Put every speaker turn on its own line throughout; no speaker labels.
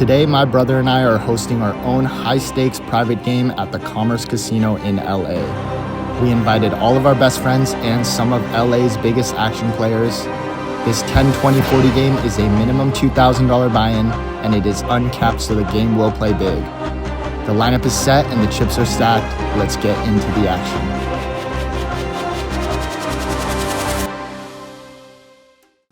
Today, my brother and I are hosting our own high-stakes private game at the Commerce Casino in LA. We invited all of our best friends and some of LA's biggest action players. This 10, 20, 40 game is a minimum $2,000 buy-in, and it is uncapped, so the game will play big. The lineup is set and the chips are stacked. Let's get into the action.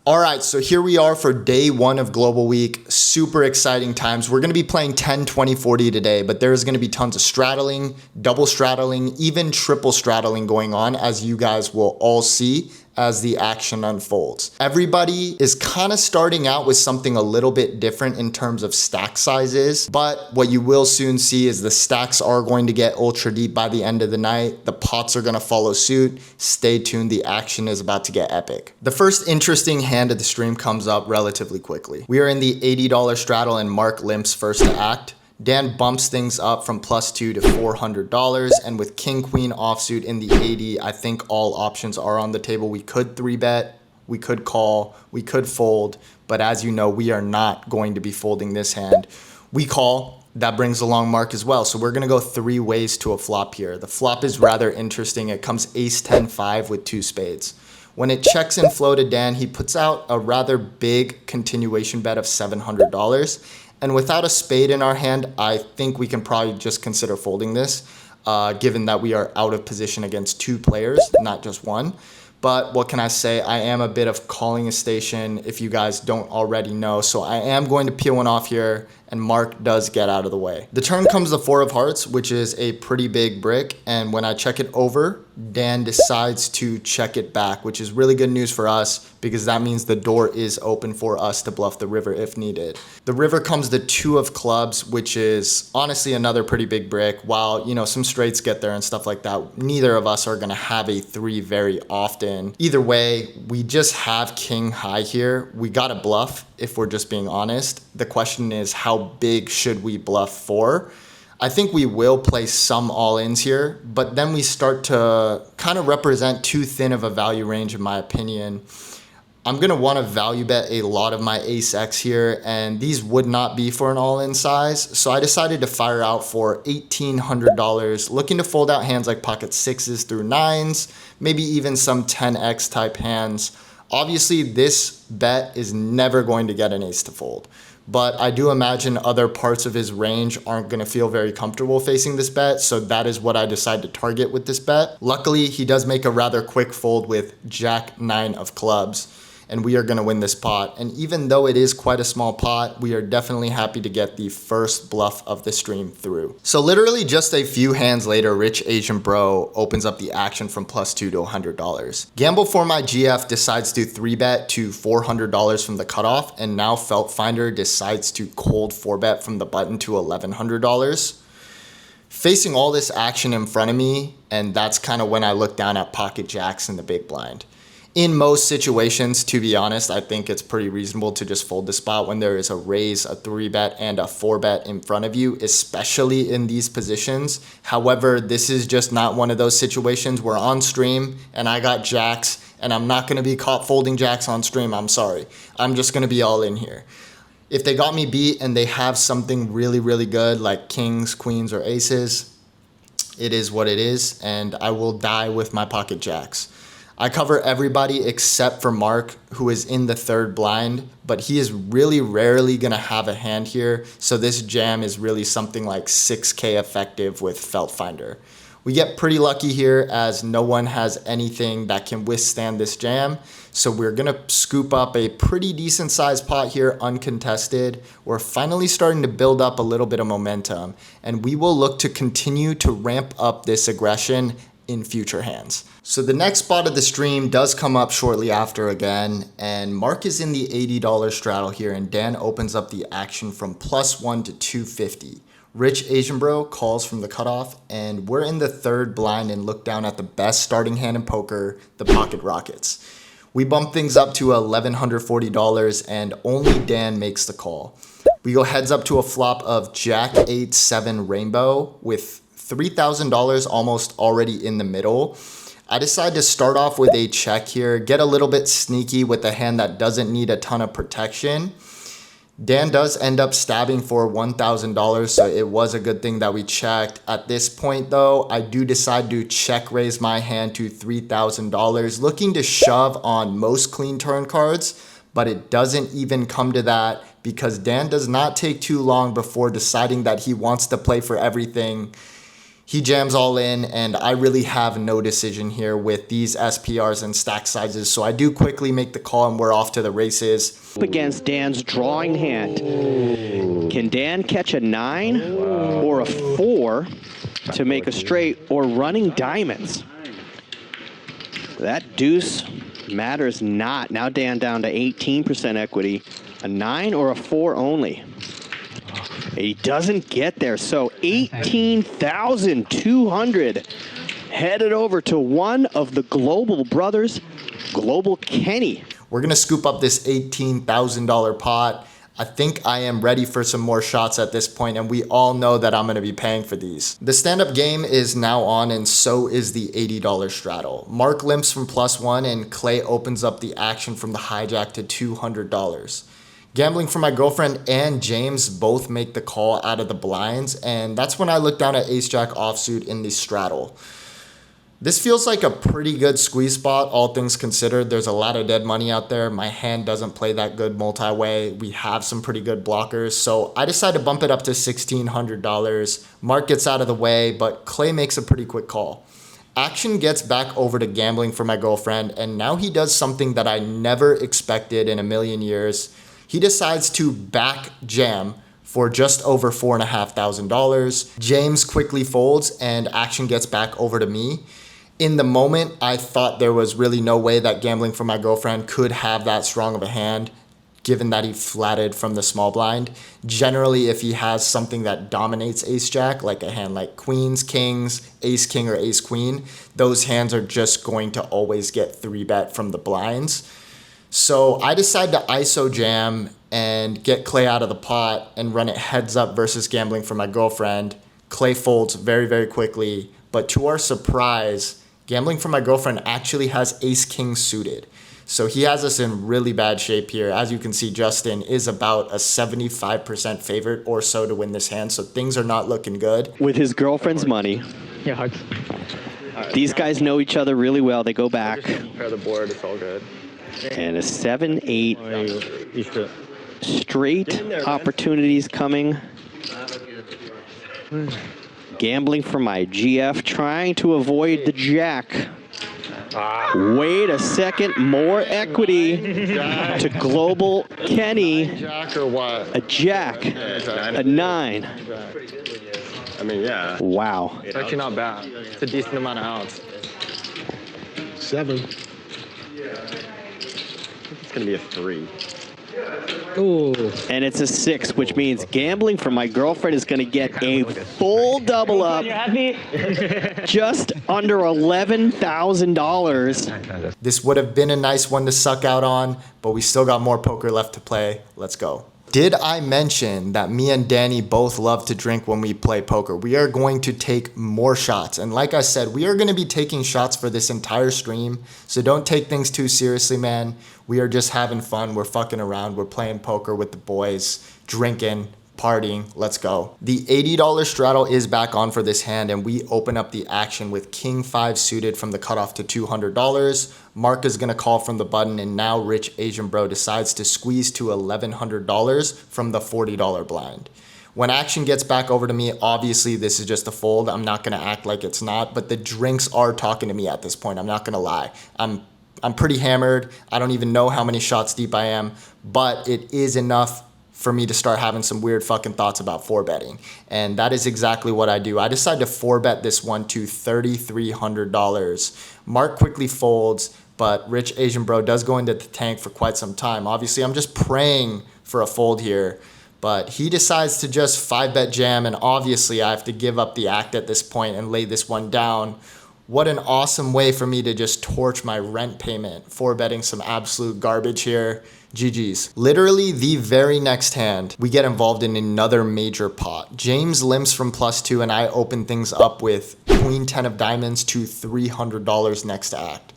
All right, so here we are for day one of Global Week. Super exciting times. We're going to be playing 10, 20, 40 today, but there's going to be tons of straddling, double straddling, even triple straddling going on, as you guys will all see as the action unfolds. Everybody is kind of starting out with something a little bit different in terms of stack sizes, but what you will soon see is the stacks are going to get ultra deep by the end of the night. The pots are going to follow suit. Stay tuned, the action is about to get epic. The first interesting hand of the stream comes up relatively quickly. We are in the $80 straddle and Mark limps first to act. Dan bumps things up from +2 to $400, and with king queen offsuit in the 80, I think all options are on the table. We could 3-bet, we could call, we could fold, but as you know, we are not going to be folding this hand. We call. That brings along Mark as well, so we're going to go 3 ways to a flop here. The flop is rather interesting. It comes ace-10-5 with 2 spades. When it checks in flow to Dan, he puts out a rather big continuation bet of $700. And without a spade in our hand, I think we can probably just consider folding this, given that we are out of position against 2 players, not just 1. But what can I say? I am a bit of calling a station, if you guys don't already know. So I am going to peel one off here, and Mark does get out of the way. The turn comes the 4 of hearts, which is a pretty big brick. And when I check it over, Dan decides to check it back, which is really good news for us because that means the door is open for us to bluff the river if needed. The river comes the 2 of clubs, which is honestly another pretty big brick. While, you know, some straights get there and stuff like that, neither of us are going to have a 3 very often. Either way, we just have king high here. We got to bluff if we're just being honest. The question is, how big should we bluff for? I think we will play some all-ins here, but then we start to kind of represent too thin of a value range, in my opinion. I'm going to want to value bet a lot of my ace-x here, and these would not be for an all-in size. So I decided to fire out for $1,800, looking to fold out hands like pocket 6s through 9s, maybe even some 10x type hands. Obviously, this bet is never going to get an ace to fold, but I do imagine other parts of his range aren't going to feel very comfortable facing this bet, so that is what I decide to target with this bet. Luckily, he does make a rather quick fold with Jack 9 of clubs, and we are going to win this pot. And even though it is quite a small pot, we are definitely happy to get the first bluff of the stream through. So literally just a few hands later, Rich Asian Bro opens up the action from +2 to $100. Gamble for my GF decides to 3-bet to $400 from the cutoff, and now Felt Finder decides to cold 4-bet from the button to $1,100. Facing all this action in front of me, and that's kind of when I look down at pocket jacks in the big blind. In most situations, to be honest, I think it's pretty reasonable to just fold the spot when there is a raise, a 3-bet, and a 4-bet in front of you, especially in these positions. However, this is just not one of those situations. We're on stream, and I got jacks, and I'm not going to be caught folding jacks on stream. I'm sorry. I'm just going to be all in here. If they got me beat and they have something really, really good, like kings, queens, or aces, it is what it is, and I will die with my pocket jacks. I cover everybody except for Mark, who is in the 3rd blind, but he is really rarely going to have a hand here, so this jam is really something like 6K effective with Felt Finder. We get pretty lucky here as no one has anything that can withstand this jam, so we're going to scoop up a pretty decent sized pot here uncontested. We're finally starting to build up a little bit of momentum, and we will look to continue to ramp up this aggression in future hands. So the next spot of the stream does come up shortly after again, and Mark is in the $80 straddle here, and Dan opens up the action from +1 to $250. Rich Asian Bro calls from the cutoff, and we're in the 3rd blind and look down at the best starting hand in poker, the pocket rockets. We bump things up to $1,140, and only Dan makes the call. We go heads up to a flop of Jack 8-7 rainbow with $3,000 almost already in the middle. I decide to start off with a check here, get a little bit sneaky with a hand that doesn't need a ton of protection. Dan does end up stabbing for $1,000, so it was a good thing that we checked. At this point though, I do decide to check raise my hand to $3,000, looking to shove on most clean turn cards, but it doesn't even come to that because Dan does not take too long before deciding that he wants to play for everything. He jams all in, and I really have no decision here with these SPRs and stack sizes. So I do quickly make the call, and we're off to the races.
Up against Dan's drawing hand. Can Dan catch a 9 or a 4 to make a straight, or running diamonds? That deuce matters not. Now Dan down to 18% equity. A 9 or a 4 only. He doesn't get there, so 18,200 headed over to one of the Global brothers, Global Kenny.
We're gonna scoop up this $18,000 pot. I think I am ready for some more shots at this point, and we all know that I'm gonna be paying for these. The stand-up game is now on, and so is the $80 straddle. Mark limps from +1, and Clay opens up the action from the hijack to $200. Gambling for my girlfriend and James both make the call out of the blinds, and that's when I look down at ace-jack offsuit in the straddle. This feels like a pretty good squeeze spot, all things considered. There's a lot of dead money out there. My hand doesn't play that good multi-way. We have some pretty good blockers, so I decide to bump it up to $1,600. Mark gets out of the way, but Clay makes a pretty quick call. Action gets back over to gambling for my girlfriend, and now he does something that I never expected in a million years. He decides to back jam for just over $4,500. James quickly folds, and action gets back over to me. In the moment, I thought there was really no way that gambling for my girlfriend could have that strong of a hand, given that he flatted from the small blind. Generally, if he has something that dominates ace-jack, like a hand like queens, kings, ace-king, or ace-queen, those hands are just going to always get 3-bet from the blinds. So I decide to ISO jam and get Clay out of the pot and run it heads up versus gambling for my girlfriend. Clay folds very, very quickly, but to our surprise, gambling for my girlfriend actually has ace-king suited. So he has us in really bad shape here. As you can see, Justin is about a 75% favorite or so to win this hand, so things are not looking good.
With his girlfriend's money.
Yeah, hugs.
These guys know each other really well. They go back.
Pair the board, it's all good.
And a 7-8 straight opportunities coming. Gambling for my GF, trying to avoid the jack. Wait a second, more equity to Global Kenny.
Jack or what?
A jack, a 9.
I mean, yeah.
Wow.
It's actually not bad. It's a decent amount of outs.
7.
It's going to be a 3.
Ooh.
And it's a 6, which means gambling for my girlfriend is going to get a full double up. Just under $11,000.
This would have been a nice one to suck out on, but we still got more poker left to play. Let's go. Did I mention that me and Danny both love to drink when we play poker? We are going to take more shots. And like I said, we are going to be taking shots for this entire stream. So don't take things too seriously, man. We are just having fun. We're fucking around. We're playing poker with the boys, drinking, partying. Let's go. The $80 straddle is back on for this hand, and we open up the action with King 5 suited from the cutoff to $200. Mark is going to call from the button, and now Rich Asian Bro decides to squeeze to $1,100 from the $40 blind. When action gets back over to me, obviously this is just a fold. I'm not going to act like it's not, but the drinks are talking to me at this point. I'm not going to lie. I'm pretty hammered. I don't even know how many shots deep I am, but it is enough for me to start having some weird fucking thoughts about 4-betting. And that is exactly what I do. I decide to 4-bet this one to $3,300. Mark quickly folds, but Rich Asian Bro does go into the tank for quite some time. Obviously, I'm just praying for a fold here, but he decides to just 5-bet jam, and obviously I have to give up the act at this point and lay this one down. What an awesome way for me to just torch my rent payment, 4-betting some absolute garbage here. GG's. Literally the very next hand, we get involved in another major pot. James limps from +2, and I open things up with Queen 10 of diamonds to $300 next act.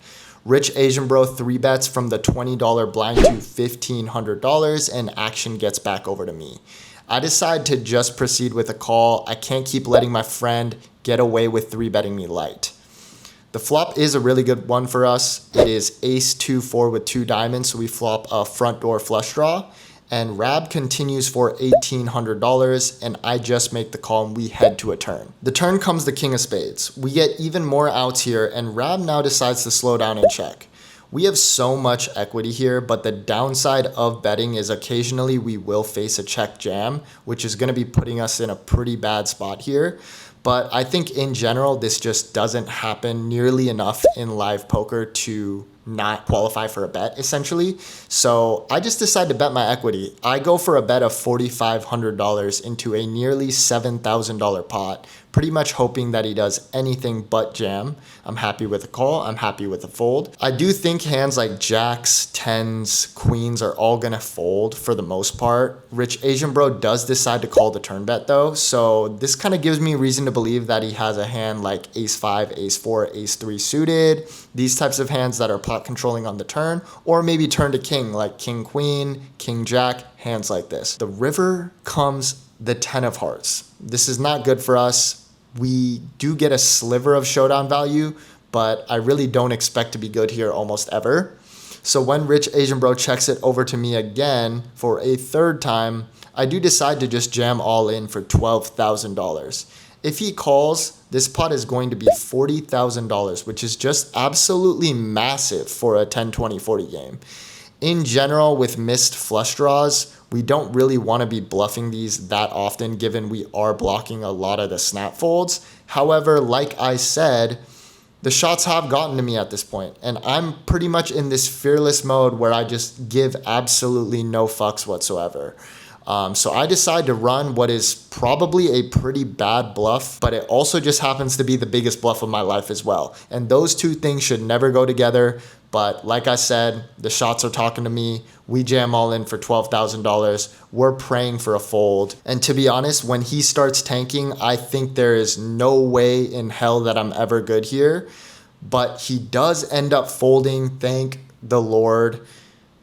Rich Asian Bro 3-bets from the $20 blind to $1,500 and action gets back over to me. I decide to just proceed with a call. I can't keep letting my friend get away with 3-betting me light. The flop is a really good one for us. It is ace 2-4 with 2 diamonds, so we flop a front door flush draw. And Rab continues for $1,800, and I just make the call and we head to a turn. The turn comes the king of spades. We get even more outs here, and Rab now decides to slow down and check. We have so much equity here, but the downside of betting is occasionally we will face a check jam, which is going to be putting us in a pretty bad spot here. But I think in general, this just doesn't happen nearly enough in live poker to not qualify for a bet, essentially. So I just decided to bet my equity. I go for a bet of $4,500 into a nearly $7,000 pot, pretty much hoping that he does anything but jam. I'm happy with a call. I'm happy with a fold. I do think hands like jacks, tens, queens are all going to fold for the most part. Rich Asian Bro does decide to call the turn bet though. So this kind of gives me reason to believe that he has a hand like ace 5, ace 4, ace 3 suited. These types of hands that are pot controlling on the turn, or maybe turn to king like king queen, king jack, hands like this. The river comes the 10 of hearts. This is not good for us. We do get a sliver of showdown value, but I really don't expect to be good here almost ever. So when Rich Asian Bro checks it over to me again for a third time, I do decide to just jam all in for $12,000. If he calls, this pot is going to be $40,000, which is just absolutely massive for a 10, 20, 40 game. In general, with missed flush draws, we don't really want to be bluffing these that often given we are blocking a lot of the snap folds. However, like I said, the shots have gotten to me at this point, and I'm pretty much in this fearless mode where I just give absolutely no fucks whatsoever. So I decide to run what is probably a pretty bad bluff, but it also just happens to be the biggest bluff of my life as well. And those two things should never go together. But like I said, the shots are talking to me. We jam all in for $12,000. We're praying for a fold. And to be honest, when he starts tanking, I think there is no way in hell that I'm ever good here. But he does end up folding, thank the Lord.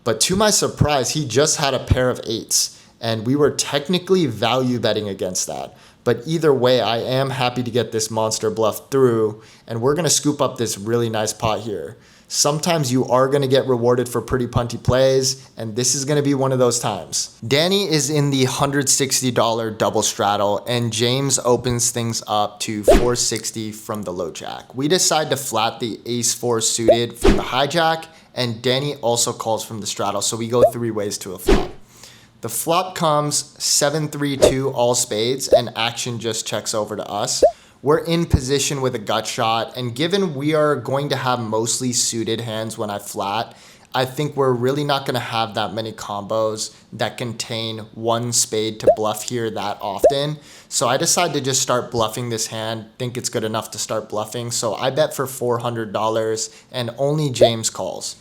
But to my surprise, he just had a pair of eights. And we were technically value betting against that. But either way, I am happy to get this monster bluff through. And we're going to scoop up this really nice pot here. Sometimes you are going to get rewarded for pretty punty plays, and this is going to be one of those times. Danny is in the $160 double straddle, and James opens things up to $460 from the low jack. We decide to flat the ace 4 suited from the hijack, and Danny also calls from the straddle, so we go 3 ways to a flop. The flop comes 7-3-2 all spades, and action just checks over to us. We're in position with a gut shot, and given we are going to have mostly suited hands when I flat, I think we're really not going to have that many combos that contain one spade to bluff here that often. So I decide to just start bluffing this hand, think it's good enough to start bluffing. So I bet for $400 and only James calls.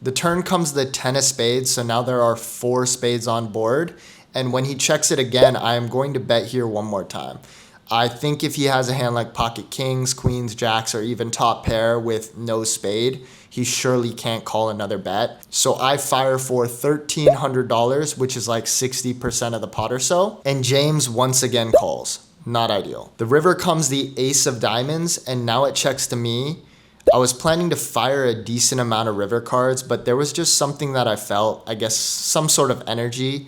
The turn comes the 10 of spades, so now there are 4 spades on board. And when he checks it again, I am going to bet here one more time. I think if he has a hand like pocket kings, queens, jacks, or even top pair with no spade, he surely can't call another bet. So I fire for $1,300, which is like 60% of the pot or so. And James once again calls. Not ideal. The river comes the ace of diamonds, and now it checks to me. I was planning to fire a decent amount of river cards, but there was just something that I felt, I guess some sort of energy.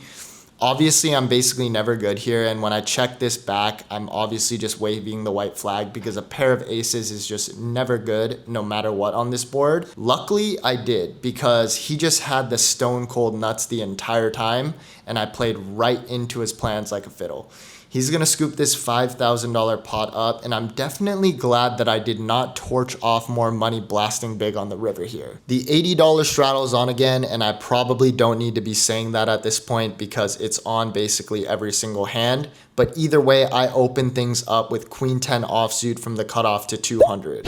Obviously, I'm basically never good here, and when I check this back, I'm obviously just waving the white flag because a pair of aces is just never good no matter what on this board. Luckily, I did because he just had the stone cold nuts the entire time, and I played right into his plans like a fiddle. He's going to scoop this $5,000 pot up, and I'm definitely glad that I did not torch off more money blasting big on the river here. The $80 straddle is on again, and I probably don't need to be saying that at this point because it's on basically every single hand. But either way, I open things up with queen 10 offsuit from the cutoff to 200.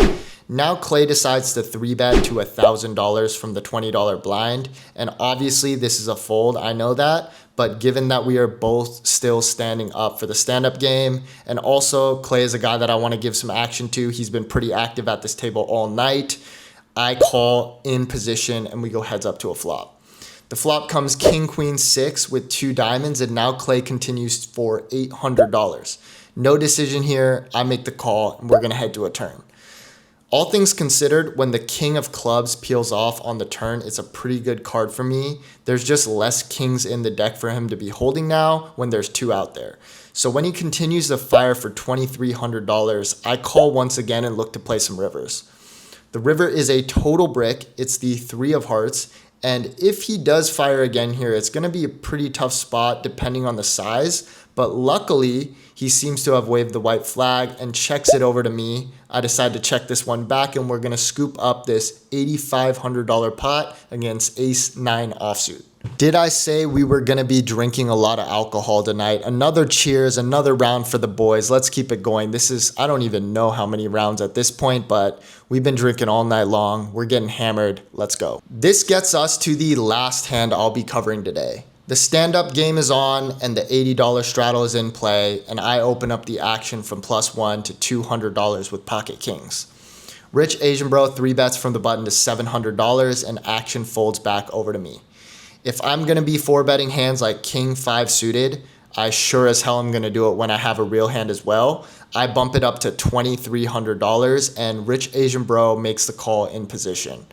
Now Clay decides to 3-bet to $1,000 from the $20 blind, and obviously this is a fold, I know that. But given that we are both still standing up for the stand-up game, and also Clay is a guy that I want to give some action to. He's been pretty active at this table all night. I call in position and we go heads up to a flop. The flop comes king, queen, 6 with 2 diamonds, and now Clay continues for $800. No decision here. I make the call and we're going to head to a turn. All things considered, when the king of clubs peels off on the turn, it's a pretty good card for me. There's just less kings in the deck for him to be holding now when there's 2 out there. So when he continues to fire for $2,300, I call once again and look to play some rivers. The river is a total brick. It's the 3 of hearts. And if he does fire again here, it's going to be a pretty tough spot depending on the size. But luckily, he seems to have waved the white flag and checks it over to me. I decide to check this one back, and we're going to scoop up this $8,500 pot against ace-9 offsuit. Did I say we were going to be drinking a lot of alcohol tonight? Another cheers, another round for the boys. Let's keep it going. This is, I don't even know how many rounds at this point, but we've been drinking all night long. We're getting hammered. Let's go. This gets us to the last hand I'll be covering today. The stand-up game is on and the $80 straddle is in play, and I open up the action from +1 to $200 with pocket kings. Rich Asian bro 3-bets from the button to $700 and action folds back over to me. If I'm going to be 4-betting hands like king 5 suited, I sure as hell am going to do it when I have a real hand as well. I bump it up to $2,300 and Rich Asian bro makes the call in position.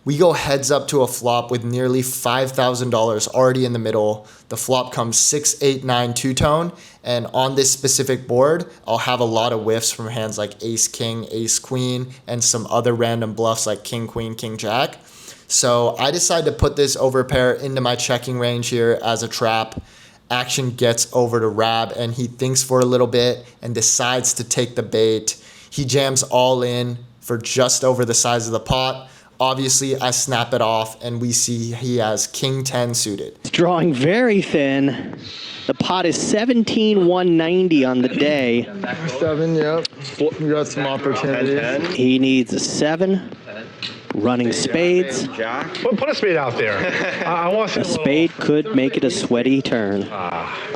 We go heads up to a flop with nearly $5,000 already in the middle. The flop comes 6, 8, 9 two-tone, and on this specific board, I'll have a lot of whiffs from hands like ace, king, ace, queen, and some other random bluffs like king, queen, king, jack. So I decide to put this overpair into my checking range here as a trap. Action gets over to Rab, and he thinks for a little bit and decides to take the bait. He jams all in for just over the size of the pot. Obviously, I snap it off, and we see he has king 10 suited.
It's drawing very thin. The pot is 17,190 on the day.
7, yep. We got some opportunities.
He needs a 7. Running spades.
Put a spade out there. I want to
A spade could make it a sweaty turn.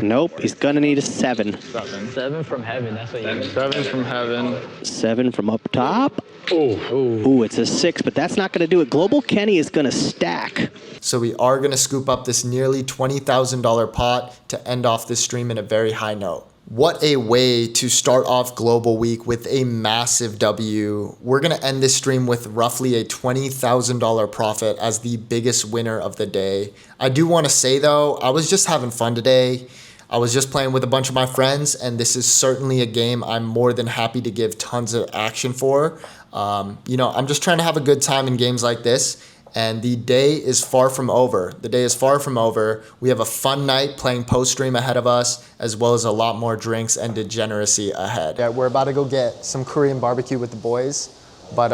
Nope, he's gonna need a 7.
7 from heaven, that's what you mean.
7 from heaven.
7 from up top.
Ooh.
Ooh, it's a 6, but that's not gonna do it. Global Kenny is gonna stack.
So we are going to scoop up this nearly $20,000 pot to end off this stream in a very high note. What a way to start off Global Week with a massive W. We're going to end this stream with roughly a $20,000 profit as the biggest winner of the day. I do want to say though, I was just having fun today. I was just playing with a bunch of my friends, and this is certainly a game I'm more than happy to give tons of action for. I'm just trying to have a good time in games like this. And the day is far from over. The day is far from over. We have a fun night playing post-stream ahead of us, as well as a lot more drinks and degeneracy ahead. Yeah, we're about to go get some Korean barbecue with the boys. But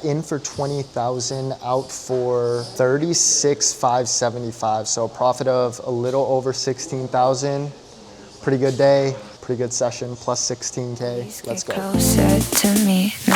in for 20,000, out for 36,575. So a profit of a little over 16,000. Pretty good day, pretty good session, plus 16K. Let's go.
Closer to me now.